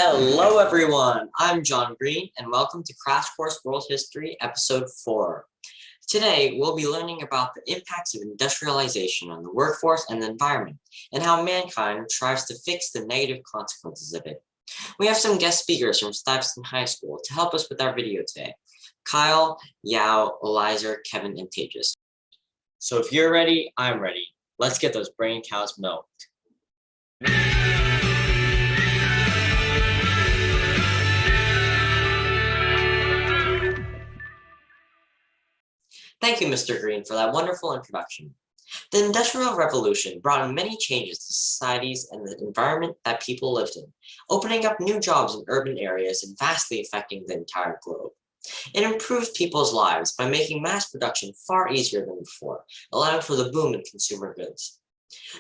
Hello everyone, I'm John Green and welcome to Crash Course World History Episode 4. Today we'll be learning about the impacts of industrialization on the workforce and the environment and how mankind tries to fix the negative consequences of it. We have some guest speakers from Stuyvesant High School to help us with our video today. Kyle, Yao, Eliza, Kevin, and Tejas. So if you're ready, I'm ready. Let's get those brain cows milked. Thank you, Mr. Green, for that wonderful introduction. The Industrial Revolution brought many changes to societies and the environment that people lived in, opening up new jobs in urban areas and vastly affecting the entire globe. It improved people's lives by making mass production far easier than before, allowing for the boom in consumer goods.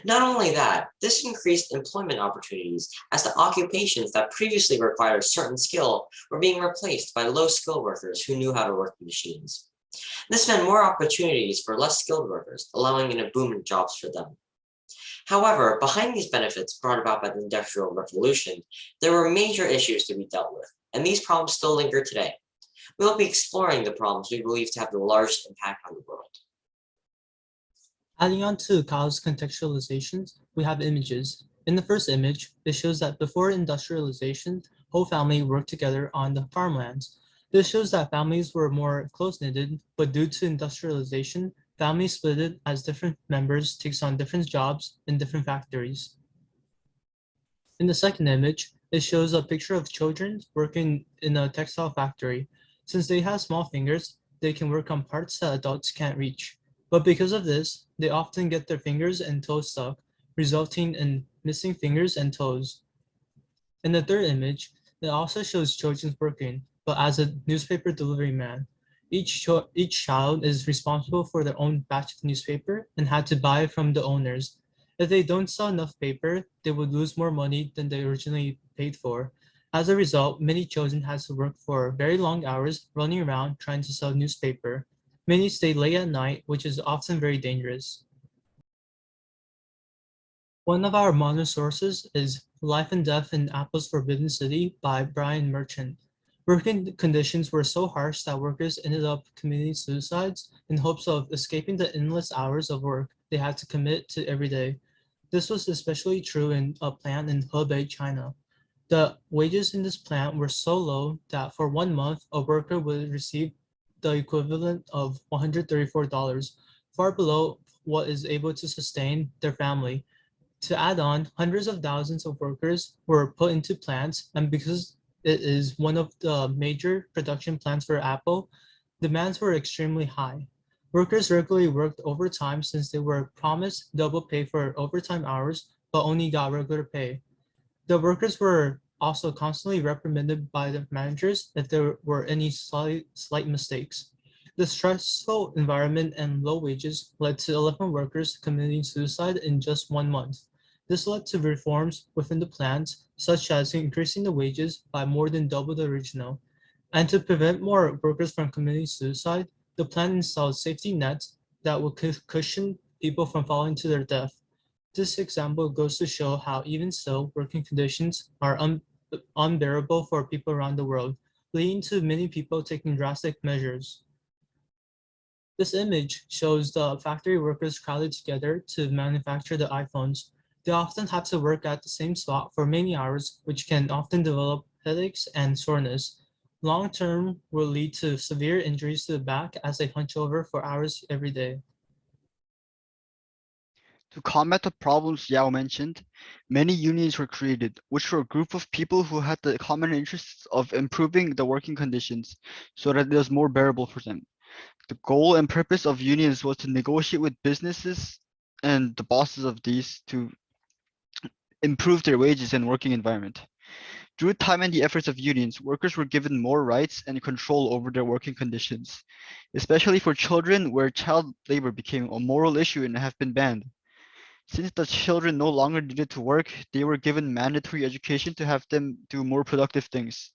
Not only that, this increased employment opportunities as the occupations that previously required certain skill were being replaced by low-skill workers who knew how to work the machines. This meant more opportunities for less skilled workers, allowing in a boom in jobs for them. However, behind these benefits brought about by the Industrial Revolution, there were major issues to be dealt with, and these problems still linger today. We'll be exploring the problems we believe to have the largest impact on the world. Adding on to Kyle's contextualizations, we have images. In the first image, it shows that before industrialization, whole family worked together on the farmlands. This shows that families were more close-knitted, but due to industrialization, families split as different members takes on different jobs in different factories. In the second image, it shows a picture of children working in a textile factory. Since they have small fingers, they can work on parts that adults can't reach. But because of this, they often get their fingers and toes stuck, resulting in missing fingers and toes. In the third image, it also shows children working, but as a newspaper delivery man. Each child is responsible for their own batch of newspaper and had to buy from the owners. If they don't sell enough paper, they would lose more money than they originally paid for. As a result, many children had to work for very long hours running around trying to sell newspaper. Many stayed late at night, which is often very dangerous. One of our modern sources is Life and Death in Apple's Forbidden City by Brian Merchant. Working conditions were so harsh that workers ended up committing suicides in hopes of escaping the endless hours of work they had to commit to every day. This was especially true in a plant in Hebei, China. The wages in this plant were so low that for 1 month, a worker would receive the equivalent of $134, far below what is able to sustain their family. To add on, hundreds of thousands of workers were put into plants, and because it is one of the major production plants for Apple, demands were extremely high. Workers regularly worked overtime since they were promised double pay for overtime hours, but only got regular pay. The workers were also constantly reprimanded by the managers if there were any slight mistakes. The stressful environment and low wages led to 11 workers committing suicide in just 1 month. This led to reforms within the plant, such as increasing the wages by more than double the original. And to prevent more workers from committing suicide, the plant installed safety nets that would cushion people from falling to their death. This example goes to show how even so, working conditions are unbearable for people around the world, leading to many people taking drastic measures. This image shows the factory workers crowded together to manufacture the iPhones. They often have to work at the same spot for many hours, which can often develop headaches and soreness. Long term will lead to severe injuries to the back as they hunch over for hours every day. To combat the problems Yao mentioned, many unions were created, which were a group of people who had the common interests of improving the working conditions so that it was more bearable for them. The goal and purpose of unions was to negotiate with businesses and the bosses of these to improve their wages and working environment. Through time and the efforts of unions, workers were given more rights and control over their working conditions, especially for children where child labor became a moral issue and have been banned. Since the children no longer needed to work, they were given mandatory education to have them do more productive things.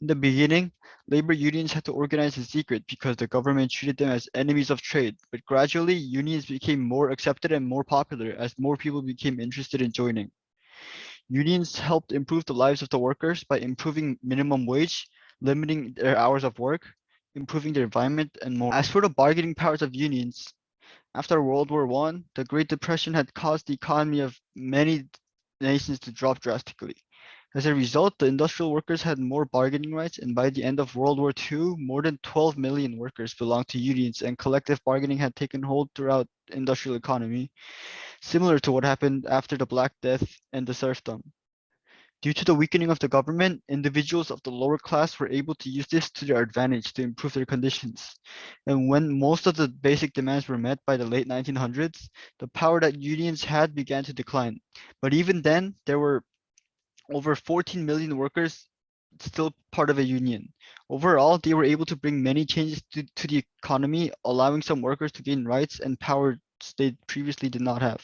In the beginning, labor unions had to organize in secret because the government treated them as enemies of trade, but gradually unions became more accepted and more popular as more people became interested in joining. Unions helped improve the lives of the workers by improving minimum wage, limiting their hours of work, improving their environment, and more. As for the bargaining powers of unions, after World War I, the Great Depression had caused the economy of many nations to drop drastically. As a result, the industrial workers had more bargaining rights, and by the end of World War II, more than 12 million workers belonged to unions, and collective bargaining had taken hold throughout the industrial economy, similar to what happened after the Black Death and the serfdom. Due to the weakening of the government, individuals of the lower class were able to use this to their advantage to improve their conditions. And when most of the basic demands were met by the late 1900s, the power that unions had began to decline. But even then, there were over 14 million workers still part of a union. Overall, they were able to bring many changes to the economy, allowing some workers to gain rights and powers they previously did not have.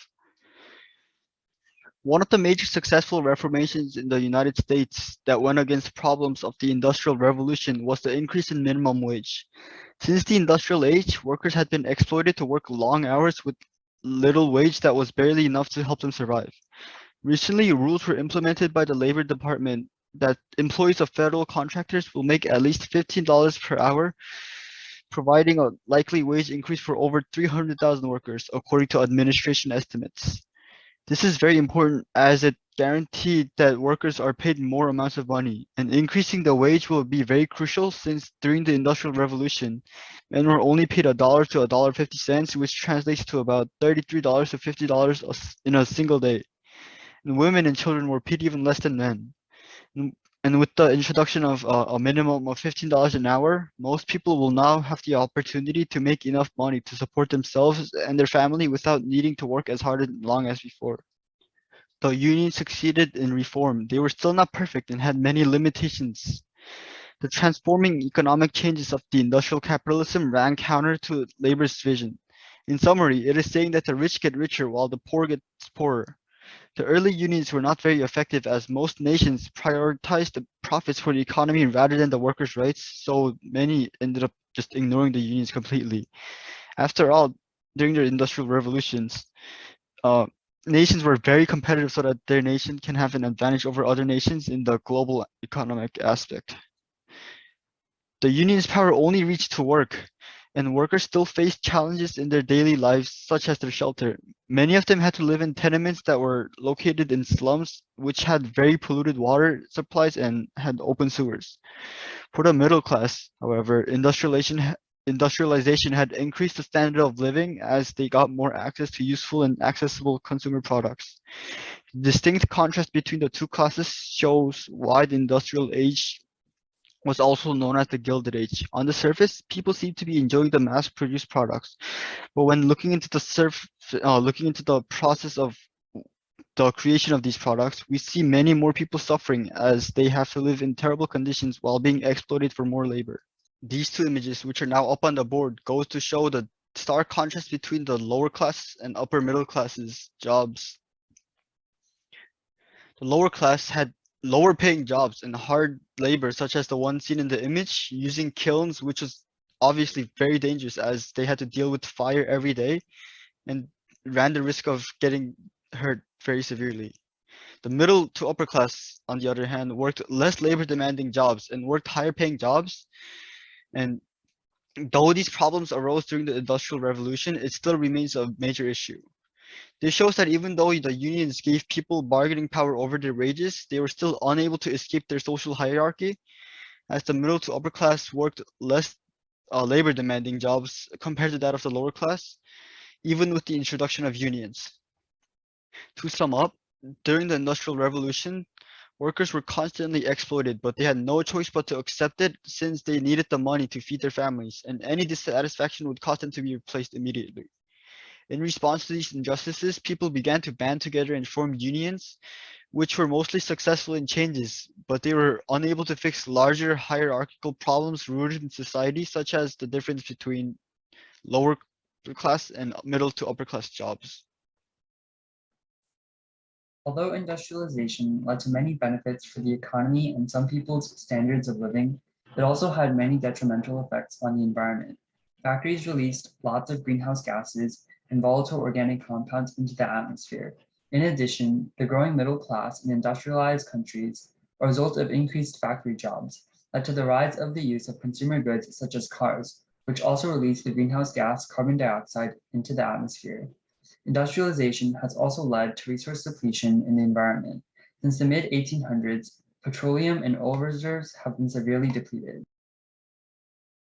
One of the major successful reformations in the United States that went against problems of the Industrial Revolution was the increase in minimum wage. Since the industrial age, workers had been exploited to work long hours with little wage that was barely enough to help them survive. Recently, rules were implemented by the Labor Department that employees of federal contractors will make at least $15 per hour, providing a likely wage increase for over 300,000 workers, according to administration estimates. This is very important as it guaranteed that workers are paid more amounts of money, and increasing the wage will be very crucial since during the Industrial Revolution, men were only paid $1 to $1.50, which translates to about $33 to $50 in a single day. And women and children were paid even less than men. And with the introduction of a minimum of $15 an hour, most people will now have the opportunity to make enough money to support themselves and their family without needing to work as hard and long as before. The union succeeded in reform. They were still not perfect and had many limitations. The transforming economic changes of the industrial capitalism ran counter to labor's vision. In summary, it is saying that the rich get richer while the poor get poorer. The early unions were not very effective as most nations prioritized the profits for the economy rather than the workers' rights, so many ended up just ignoring the unions completely. After all, during the industrial revolutions, uh, nations were very competitive so that their nation can have an advantage over other nations in the global economic aspect. The union's power only reached to work, and workers still faced challenges in their daily lives, such as their shelter. Many of them had to live in tenements that were located in slums, which had very polluted water supplies and had open sewers. For the middle class, however, industrialization had increased the standard of living as they got more access to useful and accessible consumer products. The distinct contrast between the two classes shows why the industrial age was also known as the Gilded Age. On the surface, people seem to be enjoying the mass-produced products, but when looking into the process of the creation of these products, we see many more people suffering as they have to live in terrible conditions while being exploited for more labor. These two images, which are now up on the board, goes to show the stark contrast between the lower class and upper middle classes jobs. The lower class had lower paying jobs and hard labor, such as the one seen in the image, using kilns, which was obviously very dangerous as they had to deal with fire every day and ran the risk of getting hurt very severely. The middle to upper class, on the other hand, worked less labor demanding jobs and worked higher paying jobs. And though these problems arose during the Industrial Revolution, it still remains a major issue. This shows that even though the unions gave people bargaining power over their wages, they were still unable to escape their social hierarchy, as the middle to upper class worked less labor demanding jobs compared to that of the lower class, even with the introduction of unions. To sum up, during the Industrial Revolution, workers were constantly exploited, but they had no choice but to accept it since they needed the money to feed their families, and any dissatisfaction would cause them to be replaced immediately. In response to these injustices, people began to band together and form unions, which were mostly successful in changes, but they were unable to fix larger hierarchical problems rooted in society, such as the difference between lower class and middle to upper class jobs. Although industrialization led to many benefits for the economy and some people's standards of living, it also had many detrimental effects on the environment. Factories released lots of greenhouse gases and volatile organic compounds into the atmosphere. In addition, the growing middle class in industrialized countries, a result of increased factory jobs, led to the rise of the use of consumer goods such as cars, which also release the greenhouse gas carbon dioxide into the atmosphere. Industrialization has also led to resource depletion in the environment. Since the mid-1800s, petroleum and oil reserves have been severely depleted.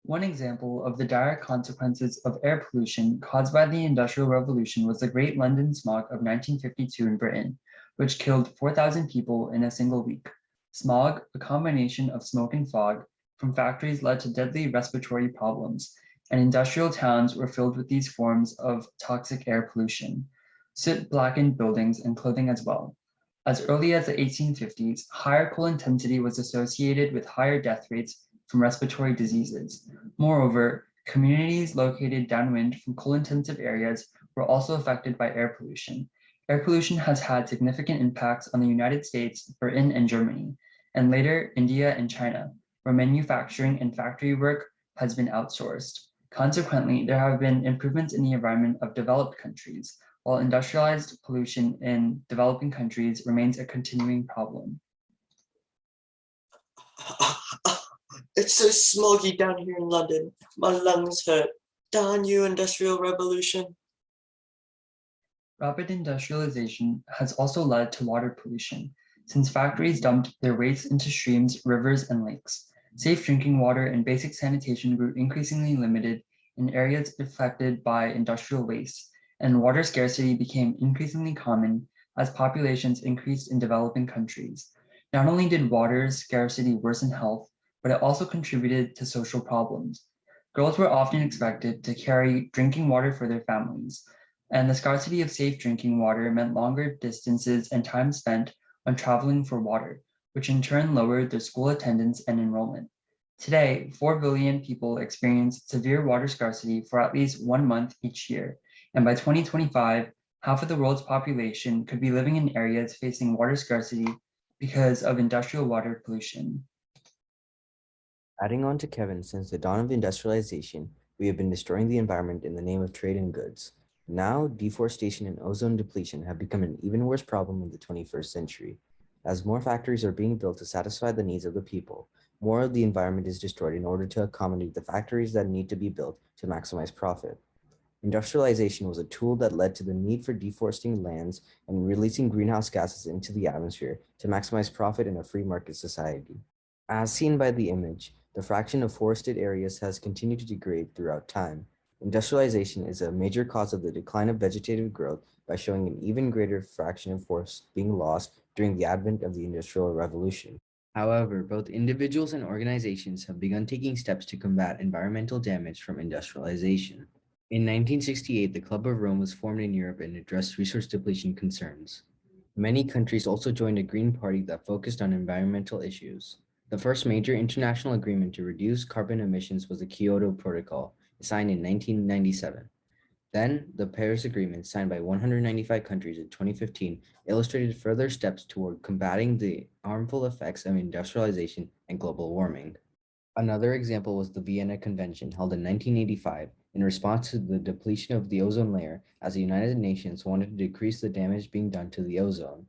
One example of the dire consequences of air pollution caused by the Industrial Revolution was the Great London Smog of 1952 in Britain, which killed 4,000 people in a single week. Smog, a combination of smoke and fog from factories, led to deadly respiratory problems, and industrial towns were filled with these forms of toxic air pollution. Soot blackened buildings and clothing as well. As early as the 1850s, higher coal intensity was associated with higher death rates from respiratory diseases. Moreover, communities located downwind from coal-intensive areas were also affected by air pollution. Air pollution has had significant impacts on the United States, Britain, and Germany, and later India and China, where manufacturing and factory work has been outsourced. Consequently, there have been improvements in the environment of developed countries, while industrialized pollution in developing countries remains a continuing problem. It's so smoky down here in London. My lungs hurt. Darn you, Industrial Revolution. Rapid industrialization has also led to water pollution, since factories dumped their waste into streams, rivers, and lakes. Safe drinking water and basic sanitation grew increasingly limited in areas affected by industrial waste, and water scarcity became increasingly common as populations increased in developing countries. Not only did water scarcity worsen health, but it also contributed to social problems. Girls were often expected to carry drinking water for their families, and the scarcity of safe drinking water meant longer distances and time spent on traveling for water, which in turn lowered their school attendance and enrollment. Today, 4 billion people experience severe water scarcity for at least 1 month each year, and by 2025, half of the world's population could be living in areas facing water scarcity because of industrial water pollution. Adding on to Kevin, since the dawn of industrialization, we have been destroying the environment in the name of trade and goods. Now, deforestation and ozone depletion have become an even worse problem in the 21st century. As more factories are being built to satisfy the needs of the people, more of the environment is destroyed in order to accommodate the factories that need to be built to maximize profit. Industrialization was a tool that led to the need for deforesting lands and releasing greenhouse gases into the atmosphere to maximize profit in a free market society. As seen by the image, the fraction of forested areas has continued to degrade throughout time. Industrialization is a major cause of the decline of vegetative growth by showing an even greater fraction of forests being lost during the advent of the Industrial Revolution. However, both individuals and organizations have begun taking steps to combat environmental damage from industrialization. In 1968, the Club of Rome was formed in Europe and addressed resource depletion concerns. Many countries also joined a Green Party that focused on environmental issues. The first major international agreement to reduce carbon emissions was the Kyoto Protocol, signed in 1997. Then, the Paris Agreement, signed by 195 countries in 2015, illustrated further steps toward combating the harmful effects of industrialization and global warming. Another example was the Vienna Convention, held in 1985, in response to the depletion of the ozone layer, as the United Nations wanted to decrease the damage being done to the ozone.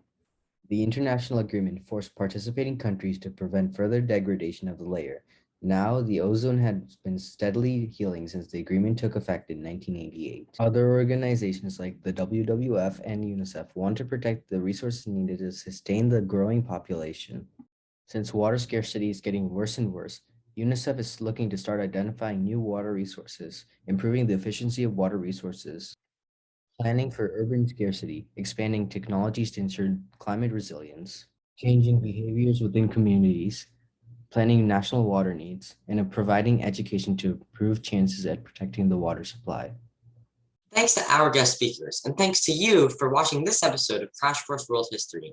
The international agreement forced participating countries to prevent further degradation of the layer. Now, the ozone has been steadily healing since the agreement took effect in 1988. Other organizations like the WWF and UNICEF want to protect the resources needed to sustain the growing population. Since water scarcity is getting worse and worse, UNICEF is looking to start identifying new water resources, improving the efficiency of water resources, planning for urban scarcity, expanding technologies to ensure climate resilience, changing behaviors within communities, planning national water needs, and providing education to improve chances at protecting the water supply. Thanks to our guest speakers, and thanks to you for watching this episode of Crash Course World History.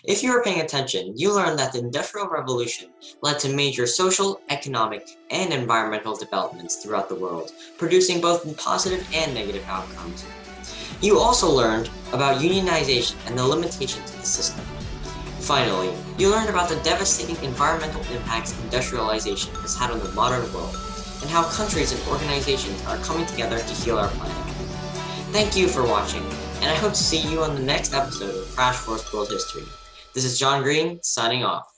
If you were paying attention, you learned that the Industrial Revolution led to major social, economic, and environmental developments throughout the world, producing both positive and negative outcomes. You also learned about unionization and the limitations of the system. Finally, you learned about the devastating environmental impacts industrialization has had on the modern world, and how countries and organizations are coming together to heal our planet. Thank you for watching. and I hope to see you on the next episode of Crash Course World History. This is John Green, signing off.